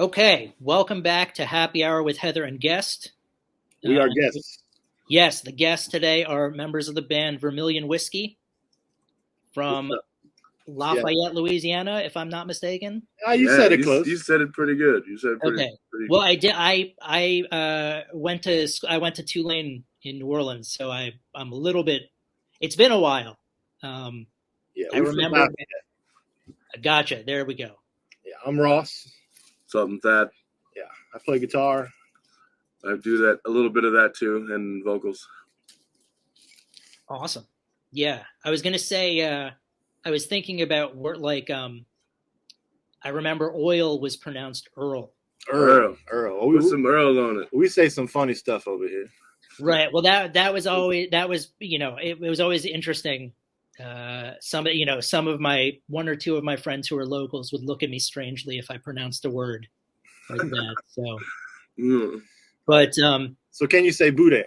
Okay, welcome back to Happy Hour with Heather and Guest. We are guests. Yes, the guests today are members of the band Vermilion Whiskey from Lafayette, Louisiana, if I'm not mistaken. You said it close. You said it pretty good. You said it pretty. Okay. Pretty Well, good. I did. I went to Tulane in New Orleans, so I'm a little bit. It's been a while. I remember. Gotcha. There we go. Yeah, I'm Ross. Something that. Yeah, I play guitar. I do that a little bit of that too, and vocals. Awesome. Yeah, I was gonna say. I was thinking about I remember oil was pronounced Earl. Earl. Put some Earl on it. We say some funny stuff over here. Right. Well, that was always it was always interesting. Some of my one or two of my friends who are locals would look at me strangely if I pronounced a word like that. So, but so can you say boudin?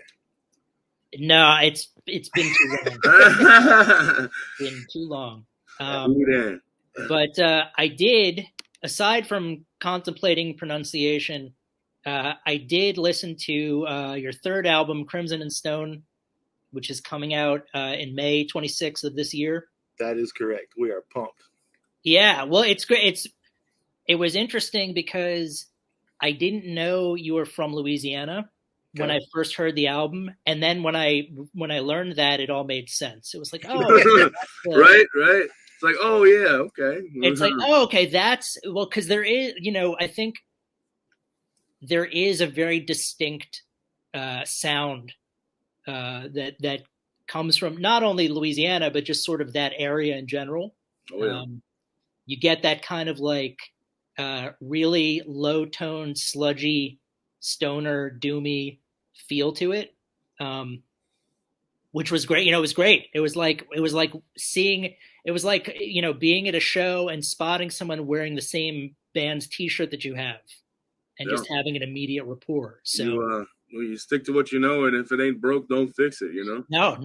No, it's been too long. Been too long. But I did, aside from contemplating pronunciation, I did listen to your third album, Crimson and Stone, which is coming out in May 26th of this year. That is correct. We are pumped. Yeah, well, it's great. It was interesting because I didn't know you were from Louisiana when I first heard the album, and then when I learned that, it all made sense. It was like, oh, right. It's like, oh yeah, okay. It's like, oh, okay, because there is, I think there is a very distinct sound that comes from not only Louisiana but just sort of that area in general. Oh, yeah. You get that kind of like really low tone, sludgy, stoner, doomy feel to it, which was great. It was great. It was like seeing. It was like being at a show and spotting someone wearing the same band's T-shirt that you have, and just having an immediate rapport. So you stick to what you know, and if it ain't broke, don't fix it. No.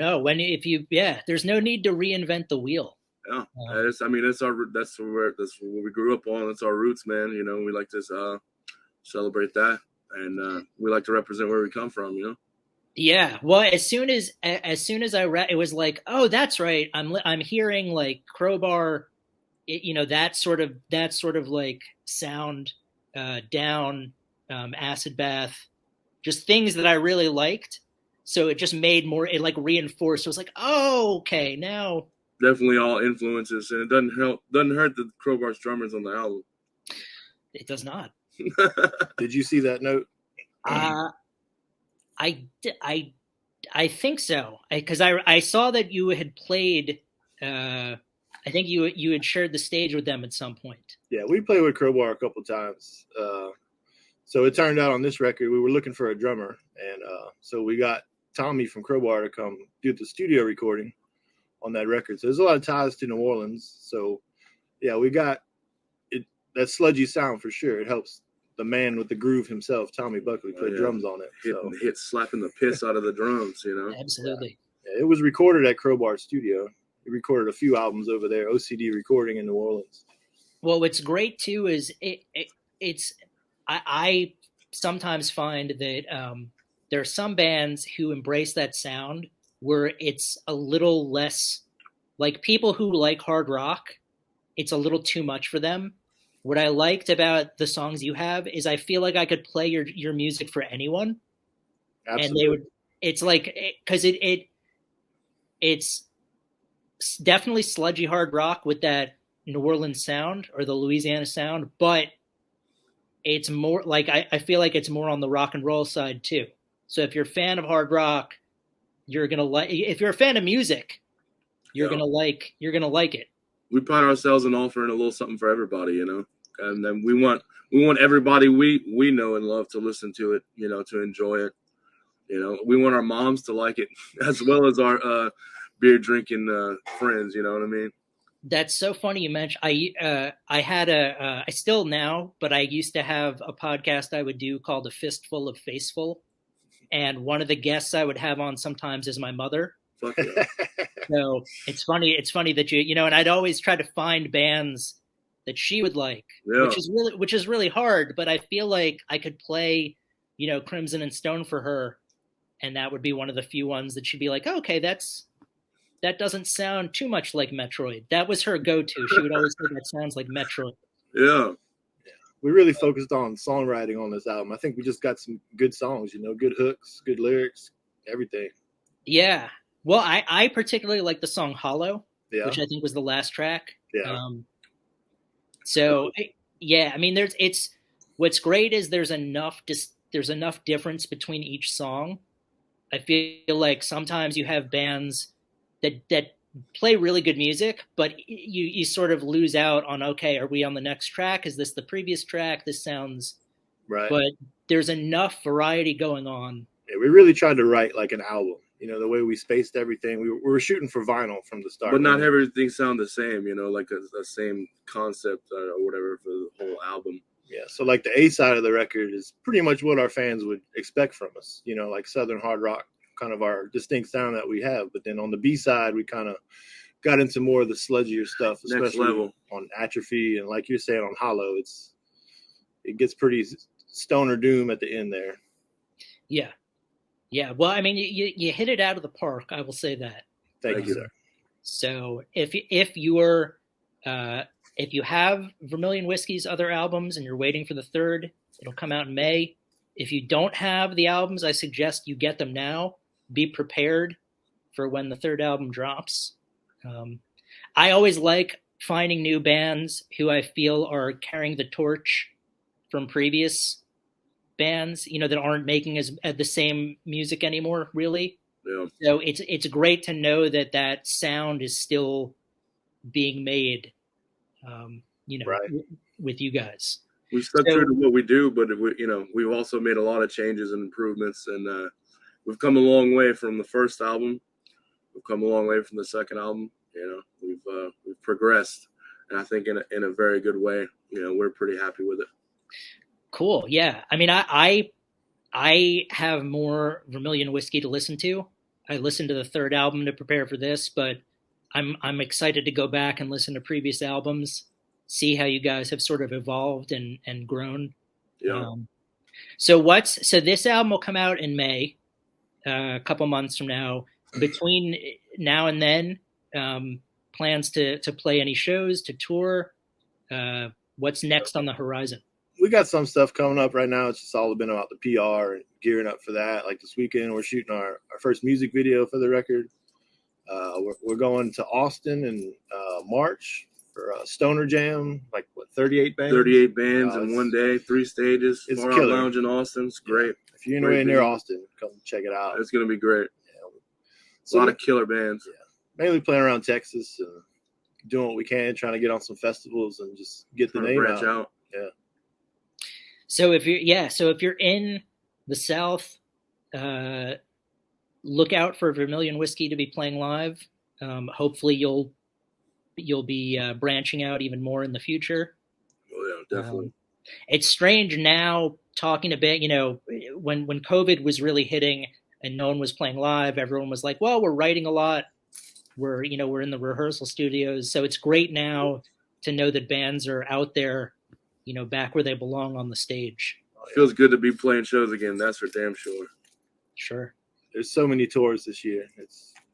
There's no need to reinvent the wheel. Yeah, that's what we grew up on. That's our roots, man. We like to celebrate that, and we like to represent where we come from. Yeah. Well, as soon as I read, it was like, oh, that's right. I'm hearing like Crowbar, that sort of like sound, down, Acid Bath, just things that I really liked. So it just made more. It like reinforced. So it was like, oh, okay, now. Definitely all influences, and it doesn't hurt the Crowbar's drummers on the album. It does not. Did you see that note? I think so, because I saw that you had played. I think you had shared the stage with them at some point. Yeah, we played with Crowbar a couple times. So it turned out on this record we were looking for a drummer, and so we got Tommy from Crowbar to come do the studio recording on that record. So there's a lot of ties to New Orleans. So yeah, we got it, that sludgy sound for sure. It helps the man with the groove himself, Tommy Buckley, play drums on it. Hit slapping the piss out of the drums, Absolutely. Yeah, it was recorded at Crowbar Studio. We recorded a few albums over there, OCD recording in New Orleans. Well, what's great too is I sometimes find that there are some bands who embrace that sound where it's a little less, like people who like hard rock, it's a little too much for them. What I liked about the songs you have is I feel like I could play your music for anyone. Absolutely. And it's like, because it's definitely sludgy hard rock with that New Orleans sound or the Louisiana sound, but it's more like, I feel like it's more on the rock and roll side too. So if you're a fan of hard rock, you're going to like, if you're a fan of music, you're going to like it. We pride ourselves in offering a little something for everybody, and then we want everybody we know and love to listen to it, to enjoy it. We want our moms to like it as well as our beer drinking friends. You know what I mean? That's so funny you mentioned. I had I still now, but I used to have a podcast I would do called A Fistful of Faceful, and one of the guests I would have on sometimes is my mother. Fuck yeah. So it's funny that and I'd always try to find bands that she would like, Yeah. which is really hard. But I feel like I could play, Crimson and Stone for her, and that would be one of the few ones that she'd be like, oh, okay, that doesn't sound too much like Metroid. That was her go-to. She would always say that sounds like Metroid. Yeah. We really focused on songwriting on this album. I think we just got some good songs, good hooks, good lyrics, everything. Yeah. Well, I particularly like the song Hollow, which I think was the last track. Yeah. Yeah, I mean, what's great is there's enough difference between each song. I feel like sometimes you have bands that play really good music, but you sort of lose out on, okay, are we on the next track? Is this the previous track? This sounds right. But there's enough variety going on. Yeah, we really tried to write like an album. The way we spaced everything, we were shooting for vinyl from the start. But not everything sound the same, like a same concept or whatever for the whole album. Yeah, so like the A side of the record is pretty much what our fans would expect from us, like Southern hard rock, kind of our distinct sound that we have. But then on the B side, we kind of got into more of the sludgier stuff, especially next level on Atrophy, and like you're saying on Hollow, it gets pretty stoner doom at the end there. Yeah. Well, I mean, you hit it out of the park. I will say that. Thank you, sir. So if you have Vermilion Whiskey's other albums and you're waiting for the third, it'll come out in May. If you don't have the albums, I suggest you get them now. Be prepared for when the third album drops. I always like finding new bands who I feel are carrying the torch from previous bands, that aren't making the same music anymore, really. Yeah. So it's great to know that sound is still being made, right. with you guys. We stuck true to what we do, but we've also made a lot of changes and improvements, and we've come a long way from the first album. We've come a long way from the second album. We've progressed, and I think in a very good way. We're pretty happy with it. Cool. Yeah. I mean, I have more Vermilion Whiskey to listen to. I listened to the third album to prepare for this, but I'm excited to go back and listen to previous albums, see how you guys have sort of evolved and grown. Yeah. So this album will come out in May, a couple months from now. Between now and then, plans to play any shows, to tour. What's next on the horizon? We got some stuff coming up right now. It's just all been about the PR and gearing up for that. Like this weekend, we're shooting our first music video for the record. We're going to Austin in March for a Stoner Jam, 38 bands? 38 bands in one day, 3 stages. It's Far killer. Out Lounge in Austin. It's great. If you're anywhere near Austin, come check it out. It's going to be great. Yeah. A lot of killer bands. Yeah. Mainly playing around Texas and doing what we can, trying to get on some festivals and just get the name branch out. Yeah. So if you're in the South, look out for Vermilion Whiskey to be playing live. Hopefully you'll be branching out even more in the future. Oh yeah, definitely. It's strange now talking a bit, when COVID was really hitting and no one was playing live, everyone was like, well, we're writing a lot. We're in the rehearsal studios. So it's great now to know that bands are out there, back where they belong on the stage. Feels good to be playing shows again. That's for damn sure. Sure. There's so many tours this year.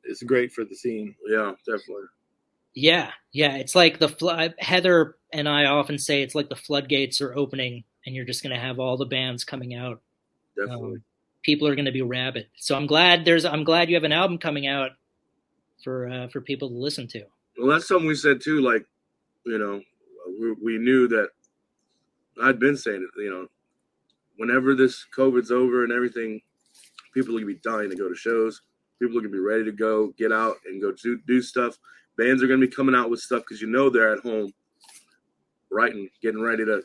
It's great for the scene. Yeah, definitely. Yeah. It's like Heather and I often say it's like the floodgates are opening, and you're just going to have all the bands coming out. Definitely. People are going to be rabid. So I'm glad you have an album coming out for people to listen to. Well, that's something we said too. Like, we knew that. I'd been saying it. Whenever this COVID's over and everything, people are gonna be dying to go to shows. People are gonna be ready to go, get out and go do stuff. Bands are gonna be coming out with stuff because they're at home writing, getting ready to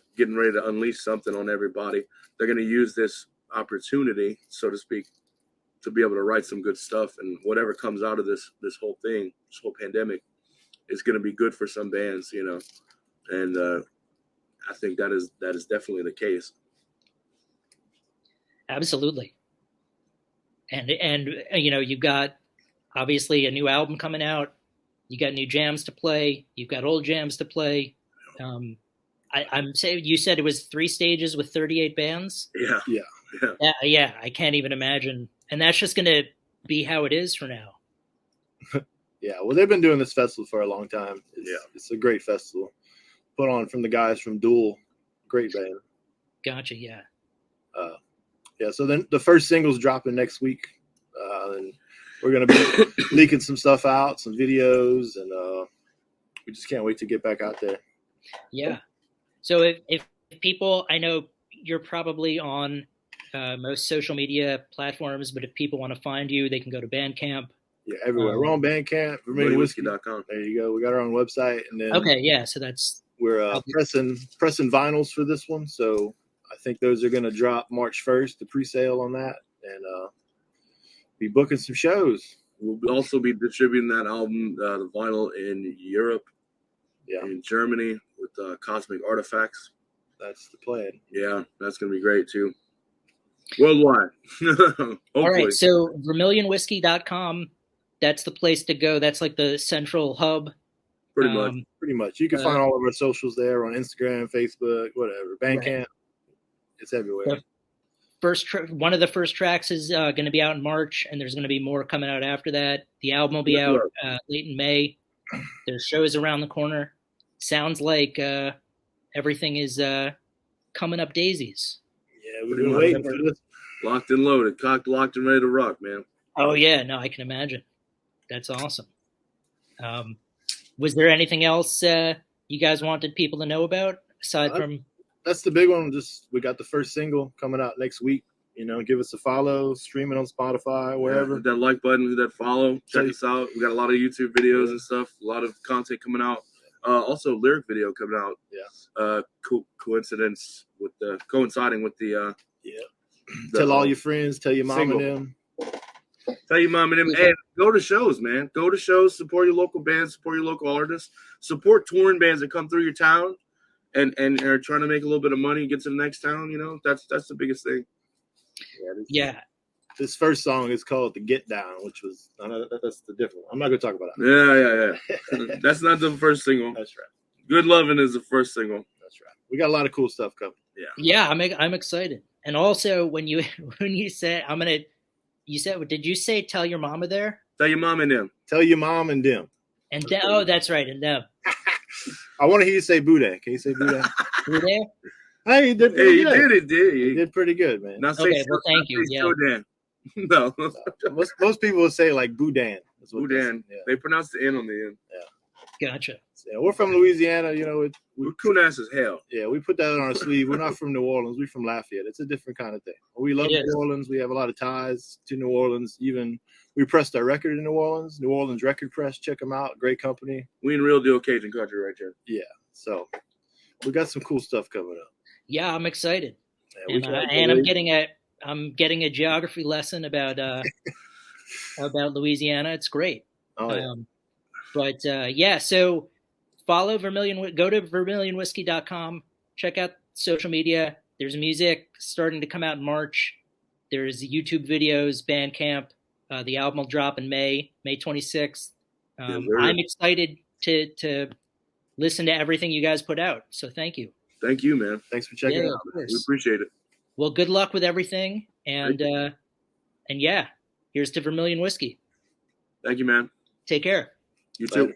unleash something on everybody. They're gonna use this opportunity, so to speak, to be able to write some good stuff. And whatever comes out of this whole thing, this whole pandemic, is gonna be good for some bands, And I think that is definitely the case. Absolutely. And you've got obviously a new album coming out. You got new jams to play. You've got old jams to play. I'm saying you said it was 3 stages with 38 bands. Yeah. Yeah, I can't even imagine. And that's just going to be how it is for now. Yeah, well, they've been doing this festival for a long time. Yeah. It's a great festival. Put on from the guys from Duel. Great band. Gotcha, yeah. Yeah, so then the first single's dropping next week. And we're going to be leaking some stuff out, some videos, and we just can't wait to get back out there. Yeah. So if people, I know you're probably on most social media platforms, but if people want to find you, they can go to Bandcamp. Yeah, everywhere. We're on Bandcamp, VermilionWhiskey.com. There you go. We got our own website, and then Okay, yeah. So that's we're pressing vinyls for this one. So I think those are going to drop March 1st, the pre-sale on that, and be booking some shows. We'll also be distributing that album, the vinyl, in Europe, in Germany with Cosmic Artifacts. That's the plan. Yeah, that's going to be great too. Worldwide. All right. So VermilionWhiskey.com, that's the place to go. That's like the central hub. Pretty much. You can find all of our socials there on Instagram, Facebook, whatever. Bandcamp. Right. It's everywhere. One of the first tracks is going to be out in March, and there's going to be more coming out after that. The album will be out late in May. There's shows around the corner. Sounds like everything is coming up daisies. Yeah, we've been waiting for this. Locked and loaded, cocked, locked, and ready to rock, man. Oh yeah, no, I can imagine. That's awesome. Was there anything else you guys wanted people to know about aside from? That's the big one. Just we got the first single coming out next week. You know, give us a follow, stream it on Spotify, wherever. Hit that like button, hit that follow. Check us out. We got a lot of YouTube videos and stuff. A lot of content coming out. Also, lyric video coming out. Yeah. Coincidence with coinciding with the. Tell all your friends. Tell your mom and them. Tell your mom and them. And go to shows, man. Go to shows. Support your local bands. Support your local artists. Support touring bands that come through your town, and are trying to make a little bit of money, get to the next town. You know, that's the biggest thing. Yeah. This first song is called "The Get Down," which was that's the different one. I'm not going to talk about it. Yeah. That's not the first single. That's right. Good Lovin' is the first single. That's right. We got a lot of cool stuff coming. Yeah, I'm excited. And also, when you said did you say tell your mama there? Tell your mom and them. Tell your mom and them. And that's right, and them. I want to hear you say Boudin. Can you say Boudin? Boudin? Hey, he did pretty good. He did pretty good, man. Now okay, well, thank you. Yeah. No. Most people would say like Boudin. Boudin. They pronounce the N on the end. Yeah. Gotcha. Yeah, we're from Louisiana, you know. We're cool-ass as hell. Yeah, we put that on our sleeve. We're not from New Orleans. We're from Lafayette. It's a different kind of thing. We love New Orleans. We have a lot of ties to New Orleans. Even we pressed our record in New Orleans. New Orleans Record Press. Check them out. Great company. We in real deal Cajun country right there. Yeah. So we got some cool stuff coming up. Yeah, I'm excited. Yeah, and I'm getting a geography lesson about Louisiana. It's great. Oh, yeah. But so follow Vermilion. Go to VermilionWhiskey.com. Check out social media. There's music starting to come out in March. There's YouTube videos, Bandcamp. The album will drop in May 26th. I'm excited to listen to everything you guys put out. So thank you. Thank you, man. Thanks for checking out. We appreciate it. Well, good luck with everything. And here's to Vermilion Whiskey. Thank you, man. Take care. You too.